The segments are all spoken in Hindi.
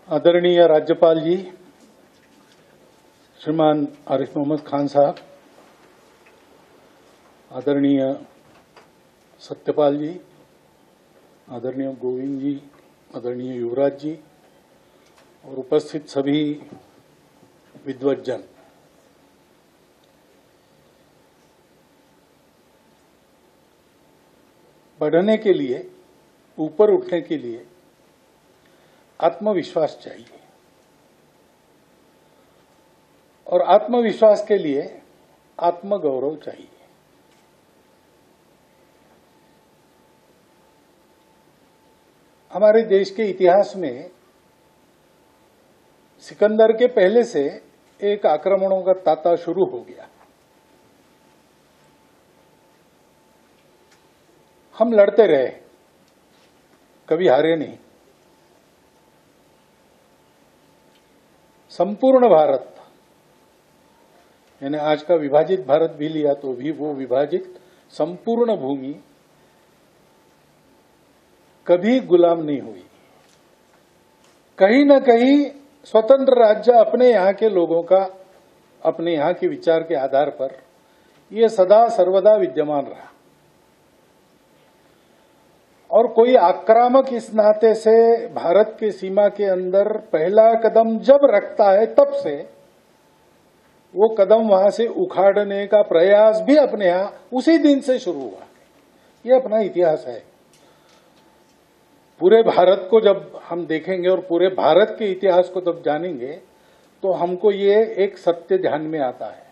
आदरणीय राज्यपाल जी श्रीमान आरिफ मोहम्मद खान साहब, आदरणीय सत्यपाल जी, आदरणीय गोविंद जी, आदरणीय युवराज जी और उपस्थित सभी विद्वज्जन, बढ़ने के लिए, ऊपर उठने के लिए आत्मविश्वास चाहिए और आत्मविश्वास के लिए आत्मगौरव चाहिए। हमारे देश के इतिहास में सिकंदर के पहले से एक आक्रमणों का तांता शुरू हो गया। हम लड़ते रहे, कभी हारे नहीं। संपूर्ण भारत, यानी आज का विभाजित भारत भी लिया तो भी वो विभाजित संपूर्ण भूमि कभी गुलाम नहीं हुई। कहीं न कहीं स्वतंत्र राज्य अपने यहाँ के लोगों का, अपने यहाँ के विचार के आधार पर ये सदा सर्वदा विद्यमान रहा और कोई आक्रामक इस नाते से भारत की सीमा के अंदर पहला कदम जब रखता है तब से वो कदम वहां से उखाड़ने का प्रयास भी अपने यहां उसी दिन से शुरू हुआ। ये अपना इतिहास है। पूरे भारत को जब हम देखेंगे और पूरे भारत के इतिहास को जब जानेंगे तो हमको ये एक सत्य ध्यान में आता है।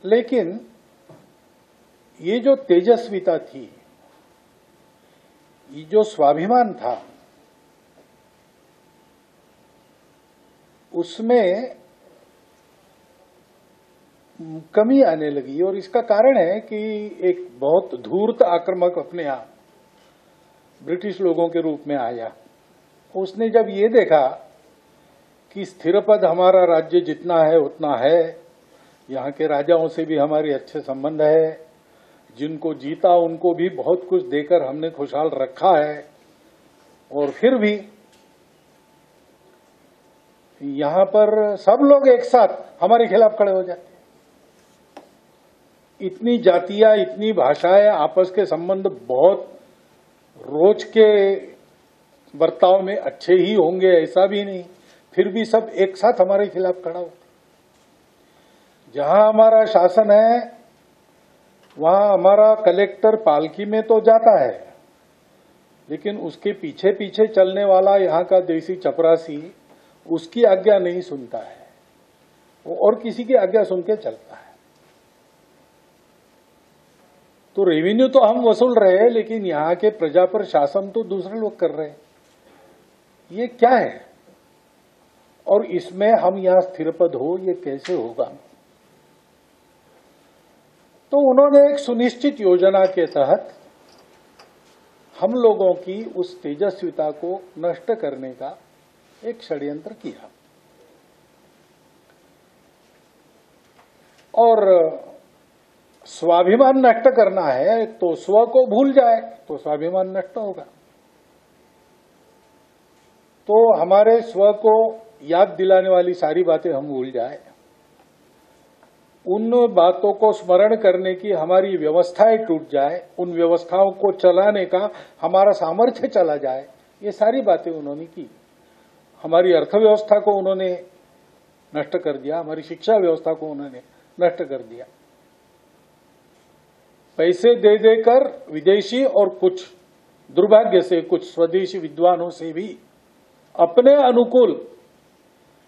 लेकिन ये जो तेजस्विता थी, ये जो स्वाभिमान था, उसमें कमी आने लगी और इसका कारण है कि एक बहुत धूर्त आक्रामक अपने यहां ब्रिटिश लोगों के रूप में आया। उसने जब ये देखा कि स्थिरपद हमारा राज्य जितना है उतना है, यहाँ के राजाओं से भी हमारे अच्छे संबंध है, जिनको जीता उनको भी बहुत कुछ देकर हमने खुशहाल रखा है, और फिर भी यहां पर सब लोग एक साथ हमारे खिलाफ खड़े हो जाते। इतनी जातियां, इतनी भाषाएं, आपस के संबंध बहुत रोज के बर्ताव में अच्छे ही होंगे ऐसा भी नहीं, फिर भी सब एक साथ हमारे खिलाफ खड़ा होते। जहां हमारा शासन है वहां हमारा कलेक्टर पालकी में तो जाता है, लेकिन उसके पीछे पीछे चलने वाला यहाँ का देसी चपरासी उसकी आज्ञा नहीं सुनता है, वो और किसी की आज्ञा सुन के चलता है। तो रेवेन्यू तो हम वसूल रहे हैं, लेकिन यहाँ के प्रजा पर शासन तो दूसरे लोग कर रहे हैं। ये क्या है और इसमें हम यहाँ स्थिरपद हो, ये कैसे होगा? तो उन्होंने एक सुनिश्चित योजना के तहत हम लोगों की उस तेजस्विता को नष्ट करने का एक षड्यंत्र किया और स्वाभिमान नष्ट करना है तो स्व को भूल जाए तो स्वाभिमान नष्ट होगा। तो हमारे स्व को याद दिलाने वाली सारी बातें हम भूल जाए, उन बातों को स्मरण करने की हमारी व्यवस्थाएं टूट जाए, उन व्यवस्थाओं को चलाने का हमारा सामर्थ्य चला जाए, ये सारी बातें उन्होंने की। हमारी अर्थव्यवस्था को उन्होंने नष्ट कर दिया, हमारी शिक्षा व्यवस्था को उन्होंने नष्ट कर दिया। पैसे दे देकर विदेशी और कुछ दुर्भाग्य से कुछ स्वदेशी विद्वानों से भी अपने अनुकूल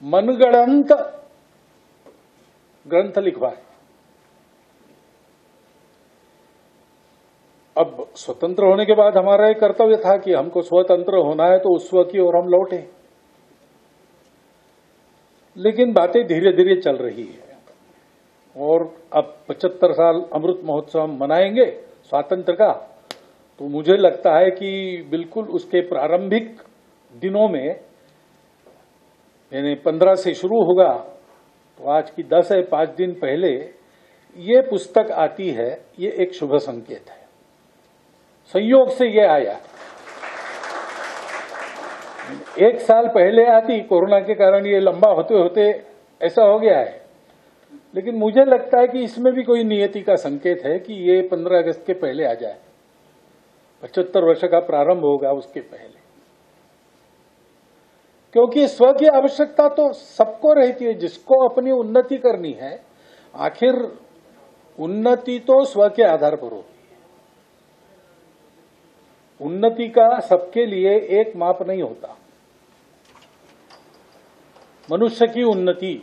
मनगढ़ंत ग्रंथ लिखवाए। अब स्वतंत्र होने के बाद हमारा एक कर्तव्य था कि हमको स्वतंत्र होना है तो उस स्व की ओर हम लौटे, लेकिन बातें धीरे धीरे चल रही है और अब 75 साल अमृत महोत्सव मनाएंगे स्वातंत्र का, तो मुझे लगता है कि बिल्कुल उसके प्रारंभिक दिनों में, यानी 15 से शुरू होगा तो आज की 10 है, 5 दिन पहले ये पुस्तक आती है, ये एक शुभ संकेत है। संयोग से ये आया एक साल पहले आती, कोरोना के कारण ये लंबा होते होते ऐसा हो गया है। लेकिन मुझे लगता है कि इसमें भी कोई नियति का संकेत है कि ये 15 अगस्त के पहले आ जाए, 75 वर्ष का प्रारंभ होगा उसके पहले। क्योंकि स्व की आवश्यकता तो सबको रहती है, जिसको अपनी उन्नति करनी है। आखिर उन्नति तो स्व के आधार पर होती है। उन्नति का सबके लिए एक माप नहीं होता। मनुष्य की उन्नति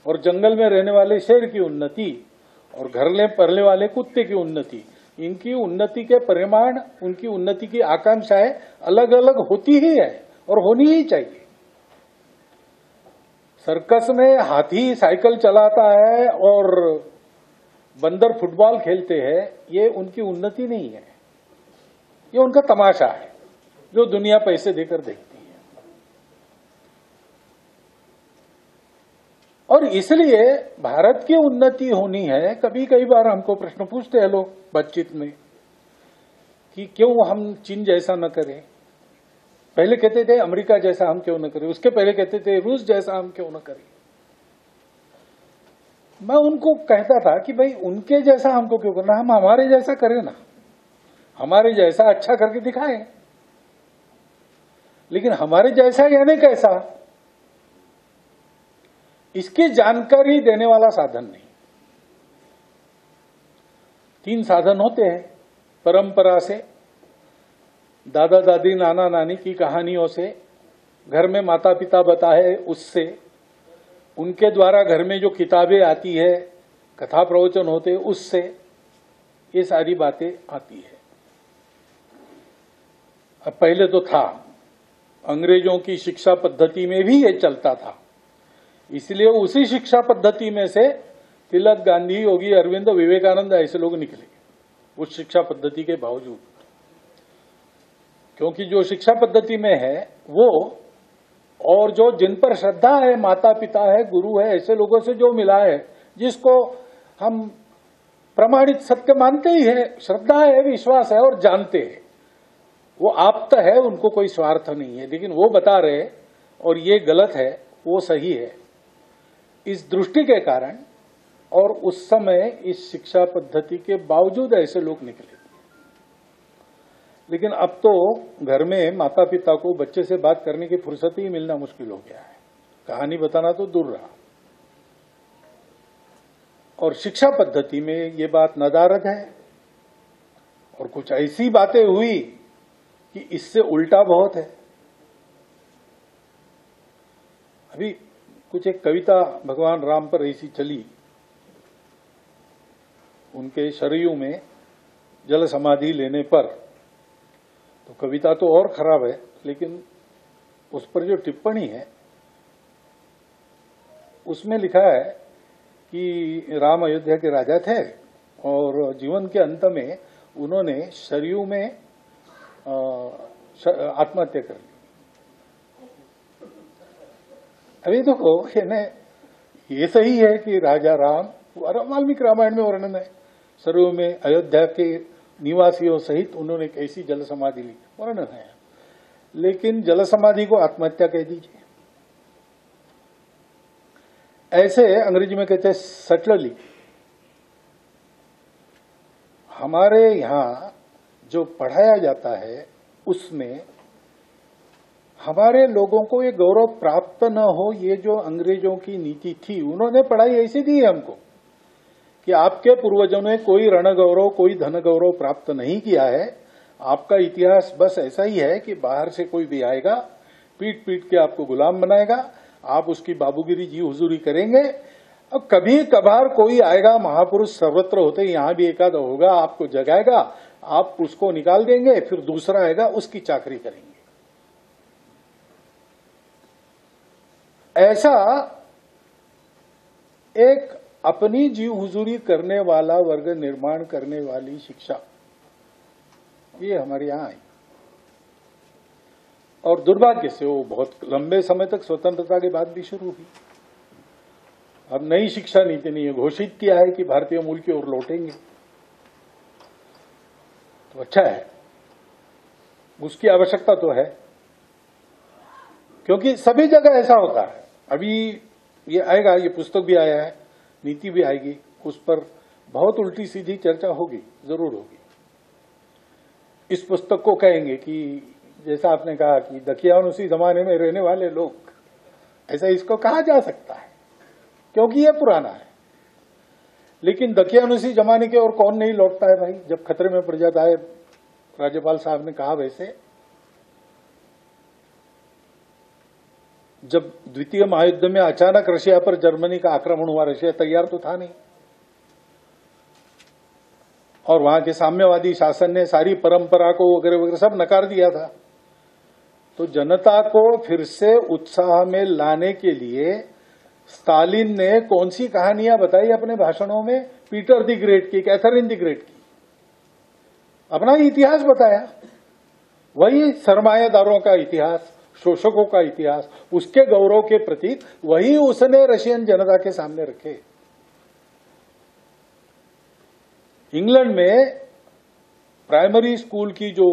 और जंगल में रहने वाले शेर की उन्नति और घर परले वाले कुत्ते की उन्नति, इनकी उन्नति के परिमाण, उनकी उन्नति की आकांक्षाएं अलग अलग होती ही है और होनी ही चाहिए। सर्कस में हाथी साइकिल चलाता है और बंदर फुटबॉल खेलते हैं, ये उनकी उन्नति नहीं है, ये उनका तमाशा है जो दुनिया पैसे देकर देखती है। और इसलिए भारत की उन्नति होनी है। कई बार हमको प्रश्न पूछते हैं लोग बातचीत में कि क्यों हम चीन जैसा न करें। पहले कहते थे अमेरिका जैसा हम क्यों न करें, उसके पहले कहते थे रूस जैसा हम क्यों न करें। मैं उनको कहता था कि भाई उनके जैसा हमको क्यों करना, हम हमारे जैसा करें ना, हमारे जैसा अच्छा करके दिखाएं। लेकिन हमारे जैसा यानी कैसा, इसकी जानकारी देने वाला साधन नहीं। 3 साधन होते हैं परंपरा से, दादा दादी नाना नानी की कहानियों से, घर में माता पिता बताए उससे, उनके द्वारा घर में जो किताबें आती है, कथा प्रवचन होते उससे, ये सारी बातें आती है। अब पहले तो था, अंग्रेजों की शिक्षा पद्धति में भी ये चलता था, इसलिए उसी शिक्षा पद्धति में से तिलक, गांधी, योगी, अरविंद, विवेकानंद ऐसे लोग निकले उस शिक्षा पद्धति के बावजूद। क्योंकि जो शिक्षा पद्धति में है वो, और जो जिन पर श्रद्धा है, माता पिता है, गुरु है, ऐसे लोगों से जो मिला है, जिसको हम प्रमाणित सत्य मानते ही है, श्रद्धा है, विश्वास है और जानते हैं, वो आप्त है, उनको कोई स्वार्थ नहीं है, लेकिन वो बता रहे और ये गलत है, वो सही है। इस दृष्टि के कारण और उस समय इस शिक्षा पद्धति के बावजूद ऐसे लोग निकले। लेकिन अब तो घर में माता पिता को बच्चे से बात करने की फुर्सत ही मिलना मुश्किल हो गया है, कहानी बताना तो दूर रहा। और शिक्षा पद्धति में ये बात नदारद है और कुछ ऐसी बातें हुई कि इससे उल्टा बहुत है। अभी कुछ एक कविता भगवान राम पर ऐसी चली, उनके सरयू में जल समाधि लेने पर, तो कविता तो और खराब है, लेकिन उस पर जो टिप्पणी है उसमें लिखा है कि राम अयोध्या के राजा थे और जीवन के अंत में उन्होंने सरयू में आत्महत्या कर ली। अभी देखो, ये सही है कि राजा राम, वाल्मीकि रामायण में वर्णन है, सरयू में अयोध्या के निवासियों सहित उन्होंने कैसी जल समाधि ली, वर्णन है। लेकिन जल समाधि को आत्महत्या कह दीजिए। ऐसे अंग्रेजी में कहते हैं सटलली। हमारे यहां जो पढ़ाया जाता है उसमें हमारे लोगों को ये गौरव प्राप्त न हो, ये जो अंग्रेजों की नीति थी, उन्होंने पढ़ाई ऐसी दी है हमको कि आपके पूर्वजों ने कोई रण गौरव, कोई धन गौरव प्राप्त नहीं किया है। आपका इतिहास बस ऐसा ही है कि बाहर से कोई भी आएगा, पीट पीट के आपको गुलाम बनाएगा, आप उसकी बाबूगिरी जी हुजूरी करेंगे। अब कभी कभार कोई आएगा, महापुरुष सर्वत्र होते, यहां भी एकाद होगा, आपको जगाएगा, आप उसको निकाल देंगे, फिर दूसरा आएगा, उसकी चाकरी करेंगे। ऐसा एक अपनी जीव हुजूरी करने वाला वर्ग निर्माण करने वाली शिक्षा, ये हमारे यहां आई। और दुर्भाग्य से वो बहुत लंबे समय तक स्वतंत्रता के बाद भी शुरू हुई। अब नई शिक्षा नीति ने घोषित किया है कि भारतीय मूल की ओर लौटेंगे, तो अच्छा है, उसकी आवश्यकता तो है। क्योंकि सभी जगह ऐसा होता है। अभी ये आएगा, ये पुस्तक भी आया है, नीति भी आएगी, उस पर बहुत उल्टी सीधी चर्चा होगी, जरूर होगी। इस पुस्तक को कहेंगे कि जैसा आपने कहा कि दकियानुसी जमाने में रहने वाले लोग, ऐसा इसको कहा जा सकता है क्योंकि ये पुराना है। लेकिन दकियानुसी जमाने के और कौन नहीं लौटता है भाई, जब खतरे में पड़ जाता है। राज्यपाल साहब ने कहा वैसे, जब द्वितीय महायुद्ध में अचानक रशिया पर जर्मनी का आक्रमण हुआ, रशिया तैयार तो था नहीं, और वहां के साम्यवादी शासन ने सारी परंपरा को वगैरह वगैरह सब नकार दिया था। तो जनता को फिर से उत्साह में लाने के लिए स्टालिन ने कौन सी कहानियां बताई अपने भाषणों में? पीटर द ग्रेट की, कैथरीन द ग्रेट की, अपना इतिहास बताया। वही सरमायादारों का इतिहास, शोषकों का इतिहास, उसके गौरव के प्रतीक वही उसने रशियन जनता के सामने रखे। इंग्लैंड में प्राइमरी स्कूल की जो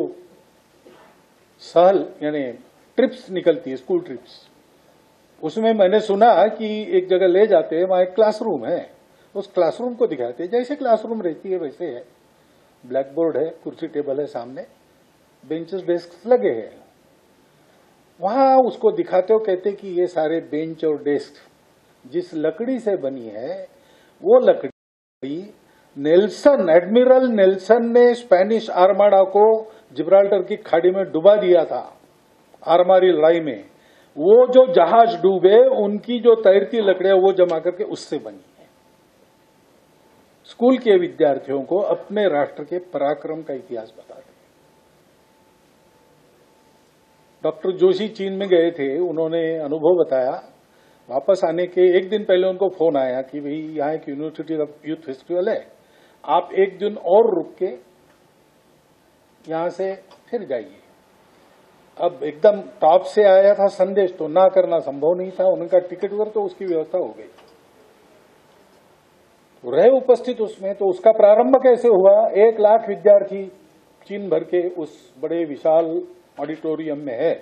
सहल यानी ट्रिप्स निकलती है, स्कूल ट्रिप्स, उसमें मैंने सुना कि एक जगह ले जाते हैं, वहां एक क्लासरूम है, उस क्लासरूम को दिखाते हैं जैसे क्लासरूम रहती है वैसे है, ब्लैक बोर्ड है, कुर्सी टेबल है सामने, बेंचेस डेस्क लगे हैं। वहां उसको दिखाते हो, कहते कि ये सारे बेंच और डेस्क जिस लकड़ी से बनी है, वो लकड़ी एडमिरल नेल्सन ने स्पेनिश आर्माडा को जिब्राल्टर की खाड़ी में डुबा दिया था आरमारी लड़ाई में। वो जो जहाज डूबे, उनकी जो तैरती लकड़ियां वो जमा करके उससे बनी है। स्कूल के विद्यार्थियों को अपने राष्ट्र के पराक्रम का इतिहास बताते। डॉक्टर जोशी चीन में गए थे, उन्होंने अनुभव बताया। वापस आने के एक दिन पहले उनको फोन आया कि भाई यहाँ एक यूनिवर्सिटी ऑफ यूथ फेस्टिवल है, आप एक दिन और रुक के यहां से फिर जाइए। अब एकदम टॉप से आया था संदेश, तो ना करना संभव नहीं था। उनका टिकट वगैरह तो उसकी व्यवस्था हो गई, तो रहे उपस्थित उसमें। तो उसका प्रारंभ कैसे हुआ? 1 लाख विद्यार्थी चीन भर के उस बड़े विशाल ऑडिटोरियम में है,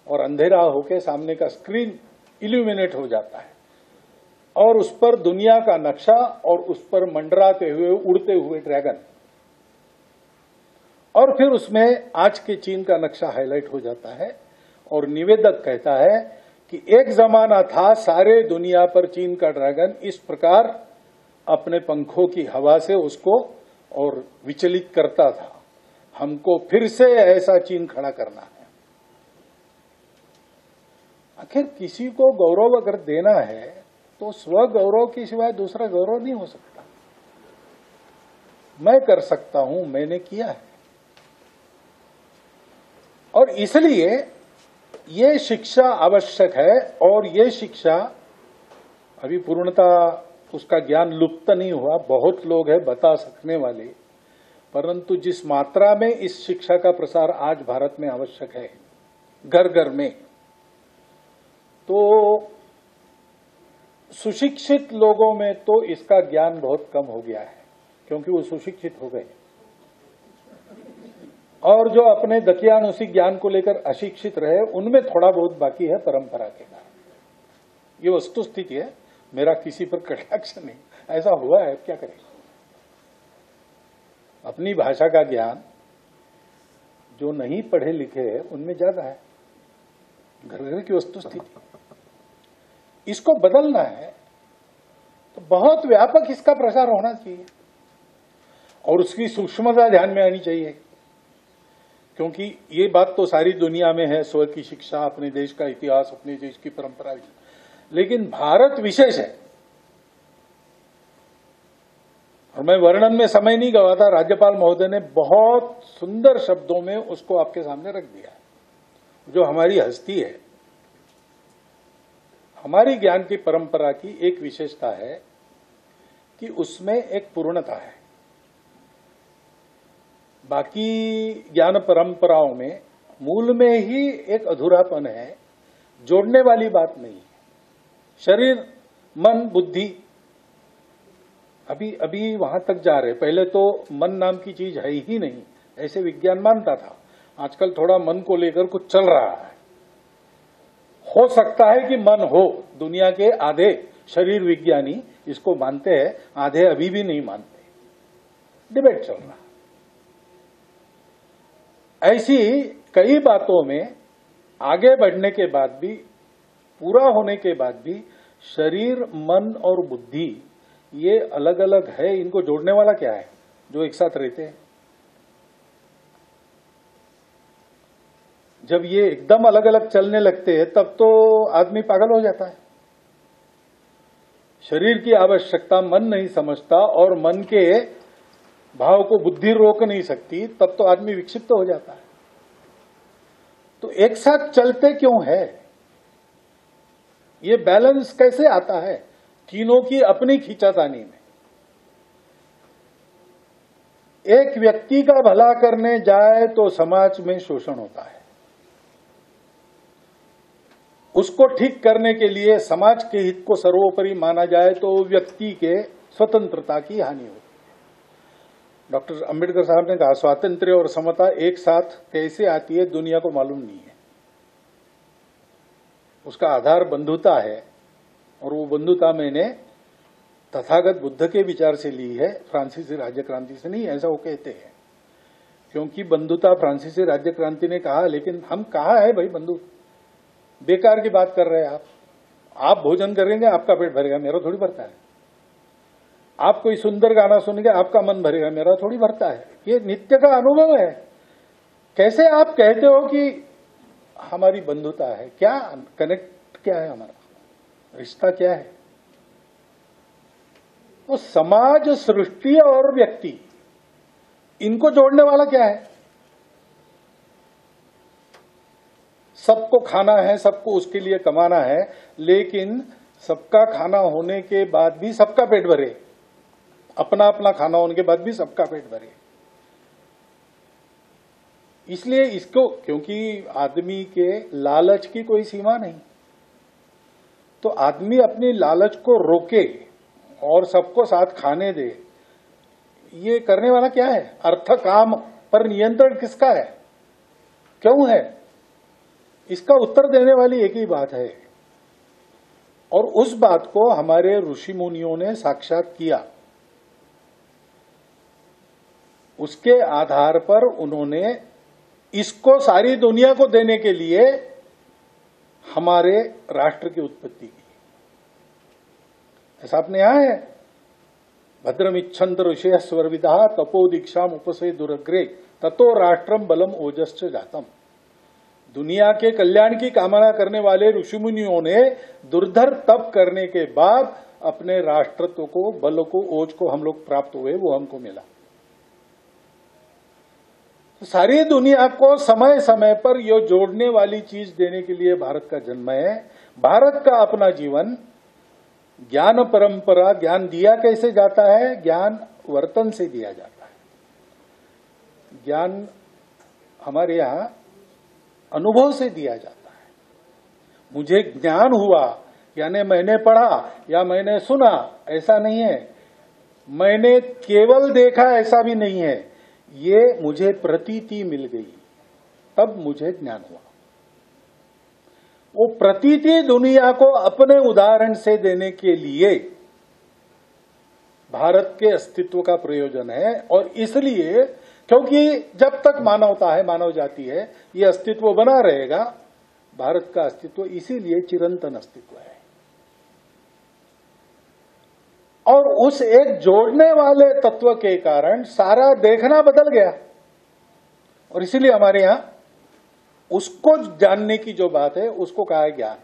और अंधेरा होके सामने का स्क्रीन इल्यूमिनेट हो जाता है, और उस पर दुनिया का नक्शा, और उस पर मंडराते हुए उड़ते हुए ड्रैगन, और फिर उसमें आज के चीन का नक्शा हाईलाइट हो जाता है। और निवेदक कहता है कि एक जमाना था सारे दुनिया पर चीन का ड्रैगन इस प्रकार अपने पंखों की हवा से उसको और विचलित करता था। हमको फिर से ऐसा चीन खड़ा करना है। आखिर किसी को गौरव अगर देना है तो स्व गौरव के सिवाय दूसरा गौरव नहीं हो सकता। मैं कर सकता हूं, मैंने किया है, और इसलिए ये शिक्षा आवश्यक है। और ये शिक्षा अभी पूर्णतः उसका ज्ञान लुप्त नहीं हुआ, बहुत लोग हैं बता सकने वाले, परंतु जिस मात्रा में इस शिक्षा का प्रसार आज भारत में आवश्यक है, घर घर में, तो सुशिक्षित लोगों में तो इसका ज्ञान बहुत कम हो गया है, क्योंकि वो सुशिक्षित हो गए। और जो अपने दकियानुसी ज्ञान को लेकर अशिक्षित रहे, उनमें थोड़ा बहुत बाकी है परंपरा के कारण। ये वस्तु स्थिति है, मेरा किसी पर कटाक्ष नहीं, ऐसा हुआ है, क्या करें। अपनी भाषा का ज्ञान जो नहीं पढ़े लिखे हैं उनमें ज्यादा है, घर घर की वस्तु स्थिति। इसको बदलना है तो बहुत व्यापक इसका प्रसार होना चाहिए, और उसकी सूक्ष्मता ध्यान में आनी चाहिए, क्योंकि ये बात तो सारी दुनिया में है, स्व की शिक्षा, अपने देश का इतिहास, अपने देश की परंपरा, लेकिन भारत विशेष है। और मैं वर्णन में समय नहीं गवाता, राज्यपाल महोदय ने बहुत सुंदर शब्दों में उसको आपके सामने रख दिया है। जो हमारी हस्ती है, हमारी ज्ञान की परंपरा की एक विशेषता है कि उसमें एक पूर्णता है। बाकी ज्ञान परंपराओं में मूल में ही एक अधूरापन है, जोड़ने वाली बात नहीं है। शरीर, मन, बुद्धि, अभी वहां तक जा रहे। पहले तो मन नाम की चीज है ही नहीं, ऐसे विज्ञान मानता था। आजकल थोड़ा मन को लेकर कुछ चल रहा है, हो सकता है कि मन हो, दुनिया के आधे शरीर विज्ञानी इसको मानते हैं, आधे अभी भी नहीं मानते, डिबेट चल रहा। ऐसी कई बातों में आगे बढ़ने के बाद भी, पूरा होने के बाद भी शरीर, मन और बुद्धि ये अलग अलग है, इनको जोड़ने वाला क्या है जो एक साथ रहते हैं? जब ये एकदम अलग अलग चलने लगते हैं तब तो आदमी पागल हो जाता है। शरीर की आवश्यकता मन नहीं समझता और मन के भाव को बुद्धि रोक नहीं सकती, तब तो आदमी विक्षिप्त हो जाता है। तो एक साथ चलते क्यों है? ये बैलेंस कैसे आता है तीनों की अपनी खींचातानी में? एक व्यक्ति का भला करने जाए तो समाज में शोषण होता है, उसको ठीक करने के लिए समाज के हित को सर्वोपरि माना जाए तो व्यक्ति के स्वतंत्रता की हानि होती है। डॉक्टर अंबेडकर साहब ने कहा, स्वातंत्र्य और समता एक साथ कैसे आती है दुनिया को मालूम नहीं है। उसका आधार बंधुता है, और वो बंधुता मैंने तथागत बुद्ध के विचार से ली है, फ्रांसीसी राज्य क्रांति से नहीं, ऐसा वो कहते हैं। क्योंकि बंधुता फ्रांसीसी राज्य क्रांति ने कहा, लेकिन हम कहा है भाई बंधु, बेकार की बात कर रहे हैं आप भोजन करेंगे आपका पेट भरेगा, मेरा थोड़ी भरता है। आप कोई सुंदर गाना सुनेंगे आपका मन भरेगा, मेरा थोड़ी भरता है। ये नित्य का अनुभव है। कैसे आप कहते हो कि हमारी बंधुता है? क्या कनेक्ट, क्या है हमारा रिश्ता, क्या है? तो समाज, सृष्टि और व्यक्ति, इनको जोड़ने वाला क्या है? सबको खाना है, सबको उसके लिए कमाना है, लेकिन सबका खाना होने के बाद भी सबका पेट भरे, अपना अपना खाना होने के बाद भी सबका पेट भरे। इसलिए इसको, क्योंकि आदमी के लालच की कोई सीमा नहीं, तो आदमी अपनी लालच को रोके और सबको साथ खाने दे। ये करने वाला क्या है? अर्थ काम पर नियंत्रण किसका है, क्यों है? इसका उत्तर देने वाली एक ही बात है, और उस बात को हमारे ऋषि मुनियों ने साक्षात किया। उसके आधार पर उन्होंने इसको सारी दुनिया को देने के लिए हमारे राष्ट्र की उत्पत्ति की। ऐसा आपने यहां है, भद्रमिच्छन्त ऋषयः स्वर्विदः तपो दीक्षाम उपसे दुरग्रे ततो राष्ट्रम बलम ओजश्च जातम। दुनिया के कल्याण की कामना करने वाले ऋषि मुनियों ने दुर्धर तप करने के बाद अपने राष्ट्रत्व को, बल को, ओज को हम लोग प्राप्त हुए, वो हमको मिला। तो सारी दुनिया को समय समय पर ये जोड़ने वाली चीज देने के लिए भारत का जन्म है। भारत का अपना जीवन, ज्ञान परंपरा, ज्ञान दिया कैसे जाता है? ज्ञान वर्तन से दिया जाता है। ज्ञान हमारे यहां अनुभव से दिया जाता है। मुझे ज्ञान हुआ यानी मैंने पढ़ा या मैंने सुना, ऐसा नहीं है। मैंने केवल देखा, ऐसा भी नहीं है। ये मुझे प्रतीति मिल गई, तब मुझे ज्ञान हुआ। वो प्रतीति दुनिया को अपने उदाहरण से देने के लिए भारत के अस्तित्व का प्रयोजन है। और इसलिए, क्योंकि जब तक मानवता है, मानव जाति है, ये अस्तित्व बना रहेगा। भारत का अस्तित्व इसीलिए चिरंतन अस्तित्व है। और उस एक जोड़ने वाले तत्व के कारण सारा देखना बदल गया। और इसीलिए हमारे यहां उसको जानने की जो बात है उसको कहा है ज्ञान।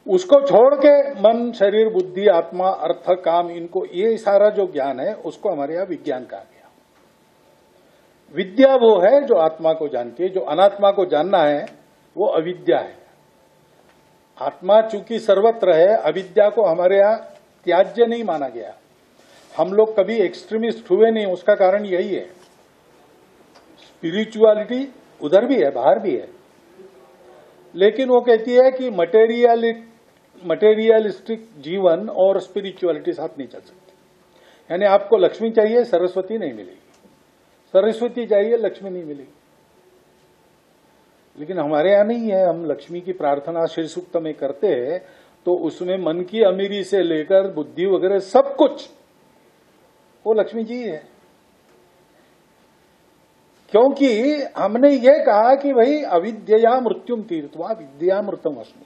उसको छोड़ के मन, शरीर, बुद्धि, आत्मा, अर्थ, काम, इनको, ये सारा जो ज्ञान है उसको हमारे यहां विज्ञान कहा गया। विद्या वो है जो आत्मा को जानती है, जो अनात्मा को जानना है वो अविद्या है। आत्मा चूंकि सर्वत्र है, अविद्या को हमारे यहां त्याज्य नहीं माना गया। हम लोग कभी एक्सट्रीमिस्ट हुए नहीं, उसका कारण यही है। स्पिरिचुअलिटी उधर भी है, बाहर भी है, लेकिन वो कहती है कि मटेरियलिस्टिक जीवन और स्पिरिचुअलिटी साथ नहीं चल सकती। यानी आपको लक्ष्मी चाहिए, सरस्वती नहीं मिलेगी, सरस्वती चाहिए, लक्ष्मी नहीं मिलेगी। लेकिन हमारे यहाँ नहीं है। हम लक्ष्मी की प्रार्थना श्री सूक्त में करते हैं तो उसमें मन की अमीरी से लेकर बुद्धि वगैरह सब कुछ वो लक्ष्मी जी है। क्योंकि हमने ये कहा कि भाई अविद्या मृत्युम तीर्थवा विद्या मृतम अस्मि,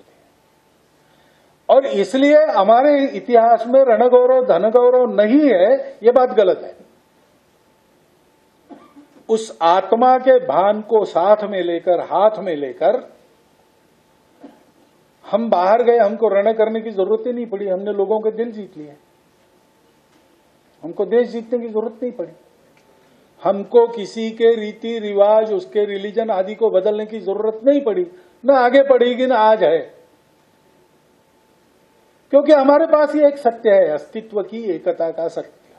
और इसलिए हमारे इतिहास में रणगौरव धनगौरव नहीं है, ये बात गलत है। उस आत्मा के भान को साथ में लेकर, हाथ में लेकर हम बाहर गए, हमको रण करने की जरूरत ही नहीं पड़ी। हमने लोगों के दिल जीत लिए, हमको देश जीतने की जरूरत नहीं पड़ी। हमको किसी के रीति रिवाज, उसके रिलीजन आदि को बदलने की जरूरत नहीं पड़ी, ना आगे पड़ेगी ना आज है। क्योंकि हमारे पास ये एक सत्य है, अस्तित्व की एकता का सत्य।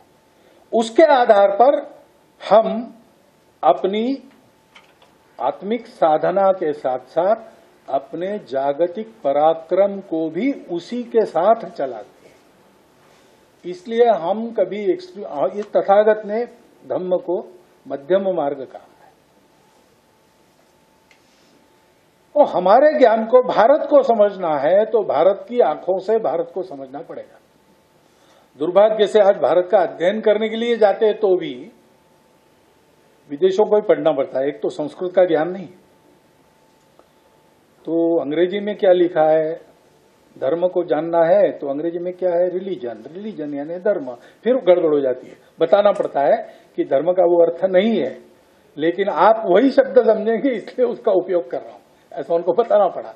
उसके आधार पर हम अपनी आत्मिक साधना के साथ साथ अपने जागतिक पराक्रम को भी उसी के साथ चलाते हैं। इसलिए हम कभी ये तथागत ने धम्म को मध्यम मार्ग कहा है, और हमारे ज्ञान को, भारत को समझना है तो भारत की आंखों से भारत को समझना पड़ेगा। दुर्भाग्य से आज भारत का अध्ययन करने के लिए जाते हैं तो भी विदेशों को ही पढ़ना पड़ता है। एक तो संस्कृत का ज्ञान नहीं, तो अंग्रेजी में क्या लिखा है, धर्म को जानना है तो अंग्रेजी में क्या है, रिलीजन, रिलीजन यानी धर्म, फिर गड़बड़ हो जाती है। बताना पड़ता है कि धर्म का वो अर्थ नहीं है, लेकिन आप वही शब्द समझेंगे इसलिए उसका उपयोग कर रहा हूं, ऐसा उनको बताना पड़ा।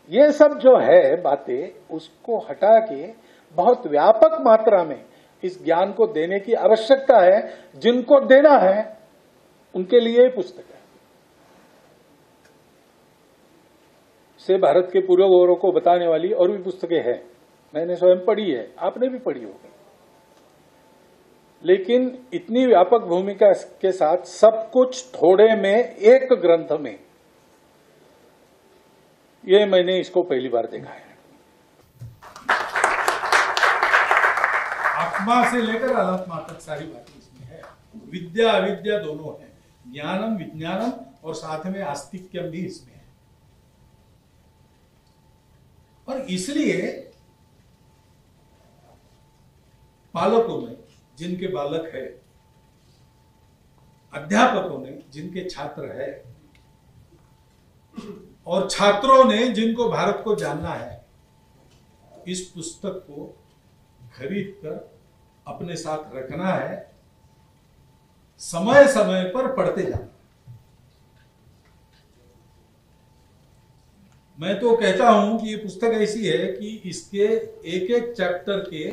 ये सब जो है बातें, उसको हटा के बहुत व्यापक मात्रा में इस ज्ञान को देने की आवश्यकता है। जिनको देना है उनके लिए पुस्तक है। से भारत के पूर्व गौरव को बताने वाली और भी पुस्तकें हैं, मैंने स्वयं पढ़ी है, आपने भी पढ़ी होगी। लेकिन इतनी व्यापक भूमिका के साथ सब कुछ थोड़े में एक ग्रंथ में, ये मैंने इसको पहली बार देखा है। आत्मा से लेकर अनात्मा तक सारी बातें इसमें है। विद्या अविद्या दोनों है, ज्ञानम विज्ञानम, और साथ में आस्तिक्यम भी इसमें है। और इसलिए पालकों ने जिनके बालक है, अध्यापकों ने जिनके छात्र है, और छात्रों ने जिनको भारत को जानना है, इस पुस्तक को खरीद कर अपने साथ रखना है, समय समय पर पढ़ते जाना। मैं तो कहता हूं कि ये पुस्तक ऐसी है कि इसके एक एक चैप्टर के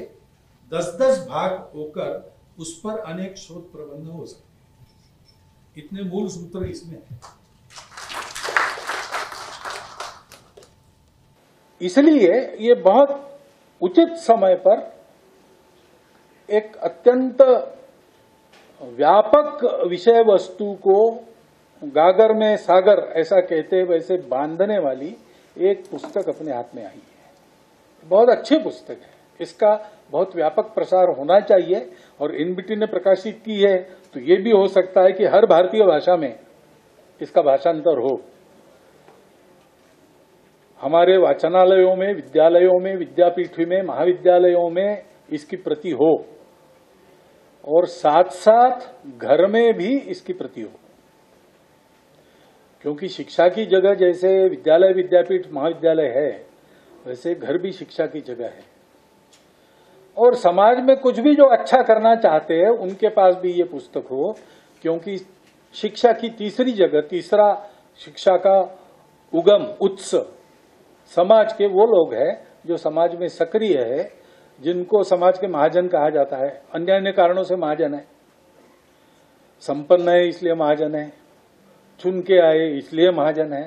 10-10 भाग होकर उस पर अनेक शोध प्रबंध हो सकते हैं। इतने मूल सूत्र इसमें है। इसलिए ये बहुत उचित समय पर एक अत्यंत व्यापक विषय वस्तु को गागर में सागर ऐसा कहते वैसे बांधने वाली एक पुस्तक अपने हाथ में आई है। बहुत अच्छी पुस्तक है, इसका बहुत व्यापक प्रसार होना चाहिए। और इनबिटी ने प्रकाशित की है तो ये भी हो सकता है कि हर भारतीय भाषा में इसका भाषांतर हो। हमारे वाचनालयों में, विद्यालयों में, विद्यापीठ में, महाविद्यालयों में इसकी प्रति हो, और साथ साथ घर में भी इसकी प्रति हो। क्योंकि शिक्षा की जगह जैसे विद्यालय, विद्यापीठ, महाविद्यालय है, वैसे घर भी शिक्षा की जगह है। और समाज में कुछ भी जो अच्छा करना चाहते हैं उनके पास भी ये पुस्तक हो, क्योंकि शिक्षा की तीसरी जगह, तीसरा शिक्षा का उगम, उत्स समाज के वो लोग हैं जो समाज में सक्रिय है, जिनको समाज के महाजन कहा जाता है। अन्य अन्य कारणों से महाजन है, संपन्न है इसलिए महाजन है, चुन के आए इसलिए महाजन है,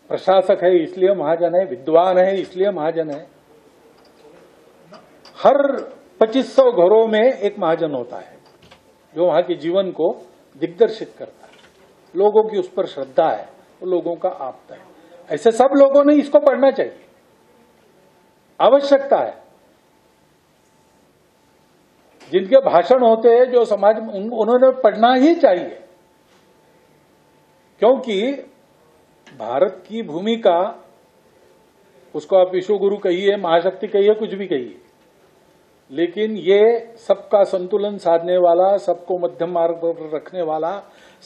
प्रशासक है इसलिए महाजन है, विद्वान है इसलिए महाजन है। हर 2500 घरों में एक महाजन होता है जो वहां के जीवन को दिग्दर्शित करता है, लोगों की उस पर श्रद्धा है, वो लोगों का आप्त है। ऐसे सब लोगों ने इसको पढ़ना चाहिए, आवश्यकता है। जिनके भाषण होते हैं जो समाज में, उन्होंने पढ़ना ही चाहिए, क्योंकि भारत की भूमिका, उसको आप विश्वगुरु कहिए, महाशक्ति कहिए, कुछ भी कहिए, लेकिन ये सबका संतुलन साधने वाला, सबको मध्यम मार्ग पर रखने वाला,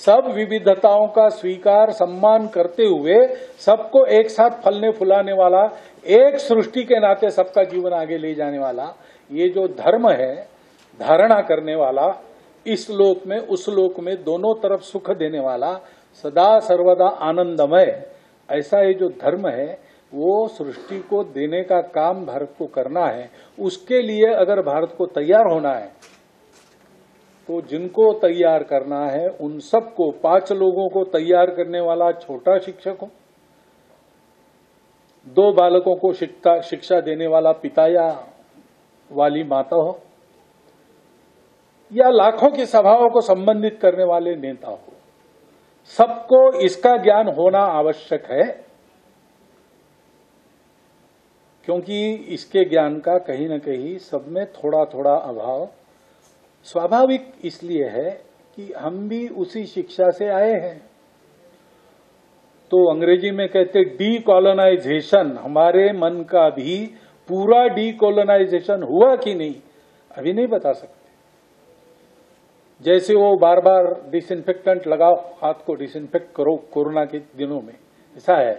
सब विविधताओं का स्वीकार सम्मान करते हुए सबको एक साथ फलने फुलाने वाला, एक सृष्टि के नाते सबका जीवन आगे ले जाने वाला, ये जो धर्म है, धारणा करने वाला, इस लोक में उस लोक में दोनों तरफ सुख देने वाला, सदा सर्वदा आनंदमय, ऐसा ये जो धर्म है वो सृष्टि को देने का काम भारत को करना है। उसके लिए अगर भारत को तैयार होना है तो जिनको तैयार करना है उन सबको, 5 लोगों को तैयार करने वाला छोटा शिक्षक हो, 2 बालकों को शिक्षा देने वाला पिता या वाली माता हो, या लाखों की सभाओं को संबंधित करने वाले नेता हो, सबको इसका ज्ञान होना आवश्यक है, क्योंकि इसके ज्ञान का कहीं न कहीं सब में थोड़ा थोड़ा अभाव स्वाभाविक इसलिए है कि हम भी उसी शिक्षा से आए हैं। तो अंग्रेजी में कहते डीकोलोनाइजेशन, हमारे मन का भी पूरा डीकोलोनाइजेशन हुआ कि नहीं अभी नहीं बता सकते। जैसे वो बार बार डिसइंफेक्टेंट लगाओ, हाथ को डिसइंफेक्ट करो कोरोना के दिनों में, ऐसा है,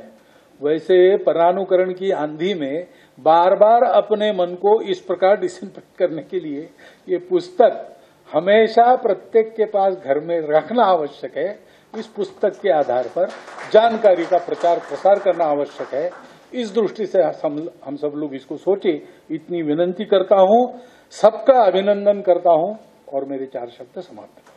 वैसे परानुकरण की आंधी में बार बार अपने मन को इस प्रकार डिसइंफेक्ट करने के लिए ये पुस्तक हमेशा प्रत्येक के पास घर में रखना आवश्यक है। इस पुस्तक के आधार पर जानकारी का प्रचार प्रसार करना आवश्यक है। इस दृष्टि से हम सब लोग इसको सोचे, इतनी विनंती करता हूं, सबका अभिनंदन करता हूं और मेरे 4 शब्द समाप्त करता हूं।